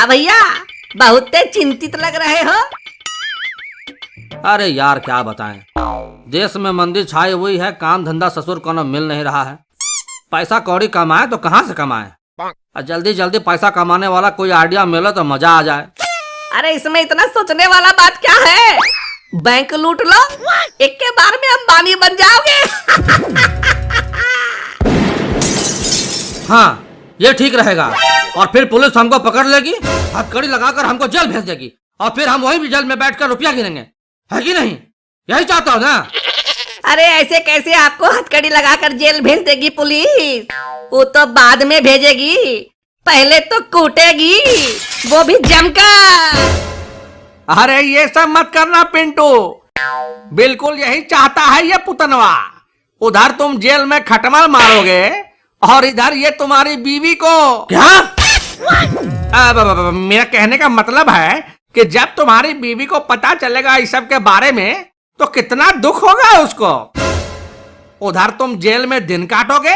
क्या भैया, बहुत चिंतित लग रहे हो। अरे यार क्या बताएं, देश में मंदी छाई हुई है, काम धंधा ससुर को न मिल नहीं रहा है। पैसा कौड़ी कमाए तो कहाँ से कमाए, और जल्दी जल्दी पैसा कमाने वाला कोई आइडिया मिले तो मजा आ जाए। अरे इसमें इतना सोचने वाला बात क्या है, बैंक लूट लो, एक के बार में अंबानी बन जाओगे। हाँ ये ठीक रहेगा, और फिर पुलिस हमको पकड़ लेगी, हथकड़ी लगाकर हमको जेल भेज देगी, और फिर हम वहीं भी जेल में बैठकर रुपया गिनेंगे, है कि नहीं? यही चाहता हो ना? अरे ऐसे कैसे आपको हथकड़ी लगाकर जेल भेज देगी पुलिस, वो तो बाद में भेजेगी, पहले तो कूटेगी, वो भी जमकर। अरे ये सब मत करना पिंटू, बिल्कुल यही चाहता है ये पुतनवा। उधर तुम जेल में खटमल मारोगे और इधर ये तुम्हारी बीवी को। क्या? मेरा कहने का मतलब है कि जब तुम्हारी बीवी को पता चलेगा इस सब के बारे में तो कितना दुख होगा उसको। उधर तुम जेल में दिन काटोगे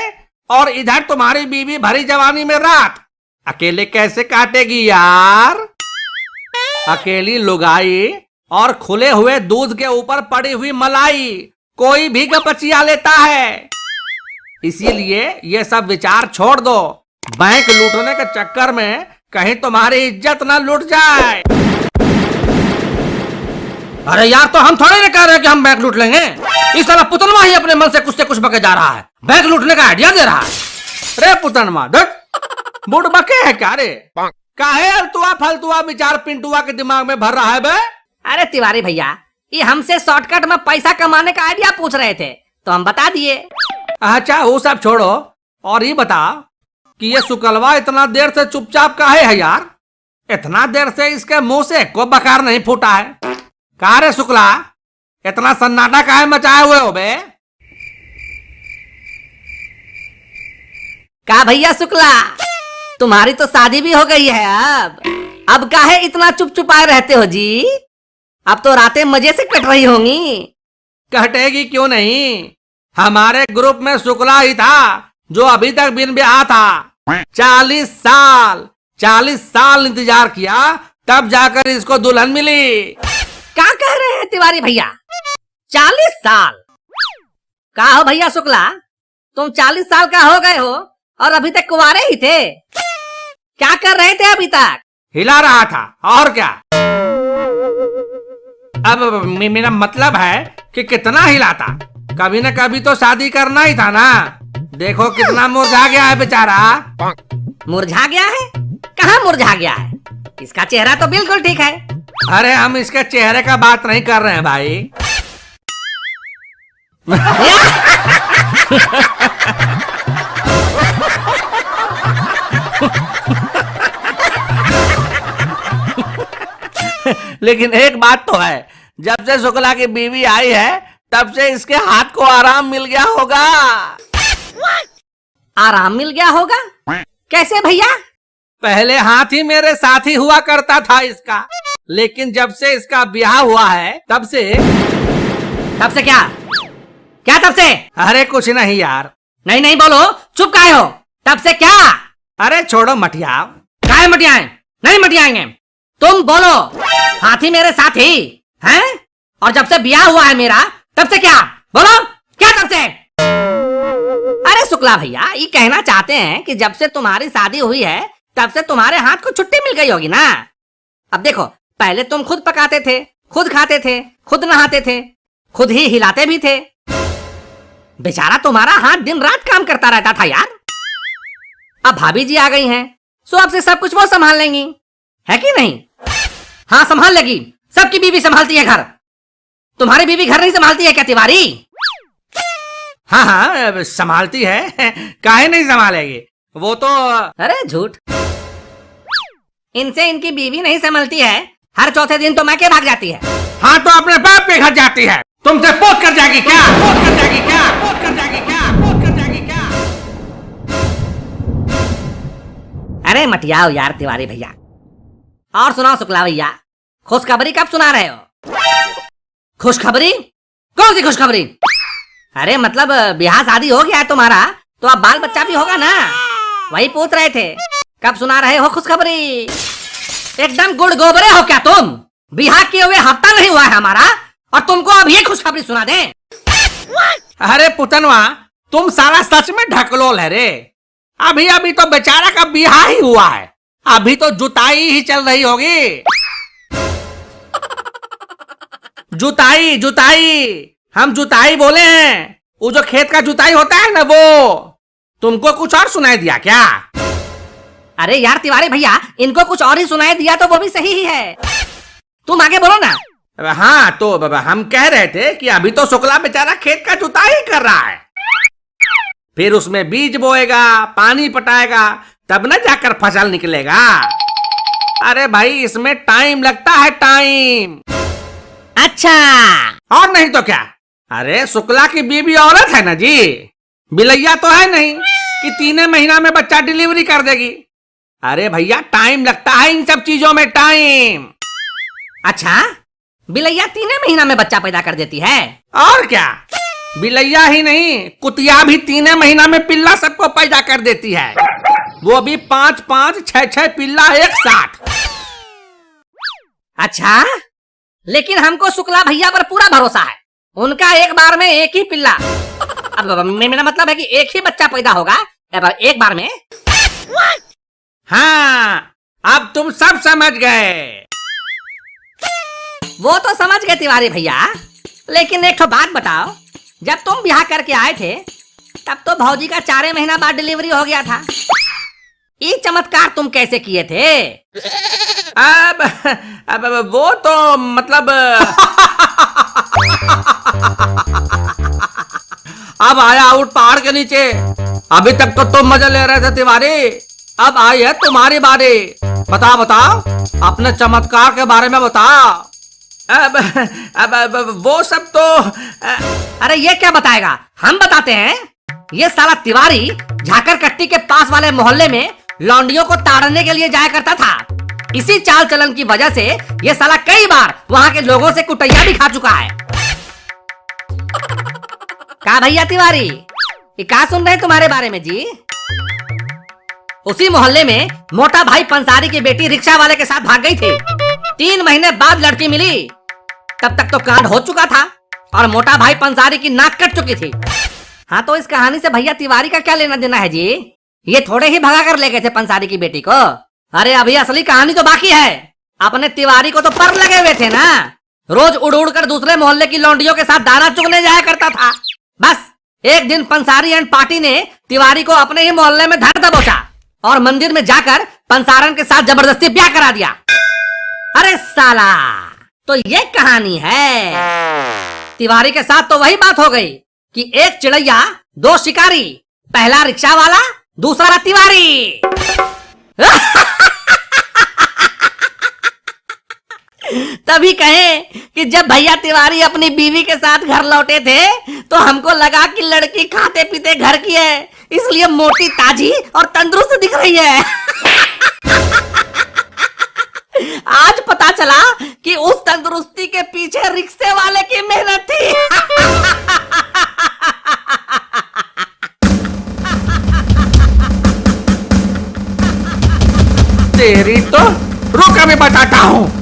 और इधर तुम्हारी बीवी भरी जवानी में रात। अकेले कैसे काटेगी यार? अकेली लुगाई और खुले हुए दूध के ऊपर पड़ी हुई मलाई कोई भी गपचिया लेता है। इसीलिए ये सब विचार छोड़ दो, बैंक लूटने के चक्कर में कहीं तुम्हारी इज्जत ना लूट जाए। अरे यार, तो हम थोड़े ना कह रहे हैं कि हम बैंक लूट लेंगे। इस तरह पुतनमा ही अपने मन से कुछ बके जा रहा है, बैंक लूटने का आइडिया दे रहा है। रे पुतनमा, बुढ़ बके है क्या रे? काहे अलतुआ फलतुआ विचार पिंटुआ के दिमाग में भर रहा है बे? अरे तिवारी भैया, ये हमसे शॉर्टकट में पैसा कमाने का आइडिया पूछ रहे थे तो हम बता दिए। अच्छा वो सब छोड़ो, और ये बता कि ये सुकलवा इतना देर से चुपचाप काहे है यार? इतना देर से इसके मुंह से कोई बकार नहीं फूटा है। कहा रे शुक्ला, इतना सन्नाटा काहे मचाए हुए हो बे? का भैया शुक्ला, तुम्हारी तो शादी भी हो गई है, अब काहे इतना चुप चुपाए रहते हो जी? अब तो रातें मजे से कट रही होंगी। कटेगी क्यों नहीं? हमारे ग्रुप में शुक्ला ही था जो अभी तक बिन ब्याह था। 40 साल इंतजार किया, तब जाकर इसको दुल्हन मिली। क्या कह रहे हैं तिवारी भैया, 40 साल? का हो भैया शुक्ला, तुम 40 साल का हो गए हो और अभी तक कुंवारे ही थे? क्या कर रहे थे अभी तक? हिला रहा था, और क्या। अब मेरा मतलब है कि कितना हिलाता, कभी न कभी तो शादी करना ही था ना। देखो कितना मुरझा गया है बेचारा। मुरझा गया है? कहाँ मुरझा गया है? इसका चेहरा तो बिल्कुल ठीक है। अरे हम इसके चेहरे का बात नहीं कर रहे हैं भाई। लेकिन एक बात तो है, जब से शुक्ला की बीवी आई है तब से इसके हाथ को आराम मिल गया होगा। आराम मिल गया होगा? कैसे भैया? पहले हाथ ही मेरे साथ ही हुआ करता था इसका, लेकिन जब से इसका ब्याह हुआ है तब से क्या? क्या तब से? अरे कुछ नहीं यार। नहीं बोलो, चुप काहे हो? तब से क्या? अरे छोड़ो मटिया। काहे मटियाएं? नहीं मटियाएंगे, तुम बोलो। हाथी मेरे साथ ही हैं, और जब से ब्याह हुआ है मेरा तब से क्या? बोलो, क्या तब से? अरे शुक्ला भैया, ये कहना चाहते हैं कि जब से तुम्हारी शादी हुई है तब से तुम्हारे हाथ को छुट्टी मिल गई होगी ना। अब देखो, पहले तुम खुद पकाते थे, खुद खाते थे, खुद नहाते थे, खुद ही हिलाते भी थे। बेचारा तुम्हारा हाथ दिन रात काम करता रहता था यार। अब भाभी जी आ गई हैं, सो अब से सब कुछ वो संभाल लेंगी, है कि नहीं? हाँ संभाल लेगी, सबकी बीवी संभालती है घर। तुम्हारी बीवी घर नहीं संभालती है क्या तिवारी? हाँ संभालती है, काहे नहीं संभालेगी वो तो। अरे झूठ, इनसे इनकी बीवी नहीं संभालती है, हर चौथे दिन तो मैके भाग जाती है। हाँ तो अपने बाप के घर जाती है, तुमसे पोत कर जाएगी क्या? पोत कर जाएगी क्या? पोत कर जाएगी क्या? पोत कर जाएगी क्या? अरे मटियाओ यार तिवारी भैया। और सुनाओ शुक्ला भैया, खुशखबरी कब सुना रहे हो? खुशखबरी? कौन सी खुशखबरी? अरे मतलब ब्याह शादी हो गया है तुम्हारा, तो अब बाल बच्चा भी होगा ना, वही पूछ रहे थे, कब सुना रहे हो खुशखबरी? एकदम गुड़ गोबरे हो क्या तुम? बिहार किए हुए हफ्ता नहीं हुआ है हमारा और तुमको अब ये खुशखबरी सुना दें। अरे पुतनवा, तुम साला सच में ढकलोल है रे। अभी अभी तो बेचारा का बिहा ही हुआ है, अभी तो जुताई ही चल रही होगी। जुताई जुताई, हम जुताई बोले हैं, वो जो खेत का जुताई होता है ना वो। तुमको कुछ और सुनाई दिया क्या? अरे यार तिवारी भैया, इनको कुछ और ही सुनाई दिया तो वो भी सही ही है। तुम आगे बोलो ना। हाँ तो हम कह रहे थे कि अभी तो शुक्ला बेचारा खेत का जुताई कर रहा है, फिर उसमें बीज बोएगा, पानी पटाएगा, तब न जाकर फसल निकलेगा। अरे भाई इसमें टाइम लगता है, टाइम। अच्छा, और नहीं तो क्या। अरे शुक्ला की बीवी औरत है ना जी, बिलैया तो है नहीं कि 3 महीना में बच्चा डिलीवरी कर देगी। अरे भैया टाइम लगता है इन सब चीजों में, टाइम। अच्छा, बिलैया 3 महीना में बच्चा पैदा कर देती है? और क्या, बिलैया ही नहीं, कुतिया भी 3 महीना में पिल्ला सबको पैदा कर देती है, वो भी 5-5, 6-6 पिल्ला एक साथ। अच्छा, लेकिन हमको शुक्ला भैया पर पूरा भरोसा है, उनका एक बार में एक ही पिल्ला, अब मेरा मतलब है कि एक ही बच्चा पैदा होगा एक बार में। हाँ, अब तुम सब समझ गए। वो तो समझ गए तिवारी भैया, लेकिन एक तो बात बताओ, जब तुम ब्याह करके आए थे तब तो भौजी का 4 महीना बाद डिलीवरी हो गया था। ये चमत्कार तुम कैसे किए थे? अब वो तो मतलब अब आया उठ पहाड़ के नीचे। अभी तक तो तुम मजा ले रहे थे तिवारी, अब आई है तुम्हारी बारी। बताओ बताओ, अपने चमत्कार के बारे में बताओ। अब वो सब तो अरे ये क्या बताएगा, हम बताते हैं। ये साला तिवारी झाकर कट्टी के पास वाले मोहल्ले में लौंडियों को ताड़ने के लिए जाया करता था। इसी चाल चलन की वजह से ये साला कई बार वहां के लोगों से कुटैया भी खा चुका है। का भैया तिवारी, ये क्या सुन रहे हैं तुम्हारे बारे में जी? उसी मोहल्ले में मोटा भाई पंसारी की बेटी रिक्शा वाले के साथ भाग गई थी। 3 महीने बाद लड़की मिली, तब तक तो कांड हो चुका था और मोटा भाई पंसारी की नाक कट चुकी थी। हाँ तो इस कहानी से भैया तिवारी का क्या लेना देना है जी? ये थोड़े ही भगा कर ले गए थे पंसारी की बेटी को। अरे अभी असली कहानी तो बाकी है। अपने तिवारी को तो पर लगे हुए थे ना, रोज उड़ उड़ कर दूसरे मोहल्ले की लौंडियों के साथ दाना चुगने जाया करता था। बस एक दिन पंसारी एंड पार्टी ने तिवारी को अपने ही मोहल्ले में धर दबोचा और मंदिर में जाकर पंसारन के साथ जबरदस्ती ब्याह करा दिया। अरे साला, तो ये कहानी है। तिवारी के साथ तो वही बात हो गई कि एक चिड़ैया 2 शिकारी, पहला रिक्शा वाला, दूसरा तिवारी। तभी कहे कि जब भैया तिवारी अपनी बीवी के साथ घर लौटे थे तो हमको लगा कि लड़की खाते पीते घर की है, इसलिए मोटी ताजी और तंदुरुस्त दिख रही है। आज पता चला कि उस तंदुरुस्ती के पीछे रिक्शे वाले की मेहनत थी। तेरी तो रुक, अभी बताता हूँ।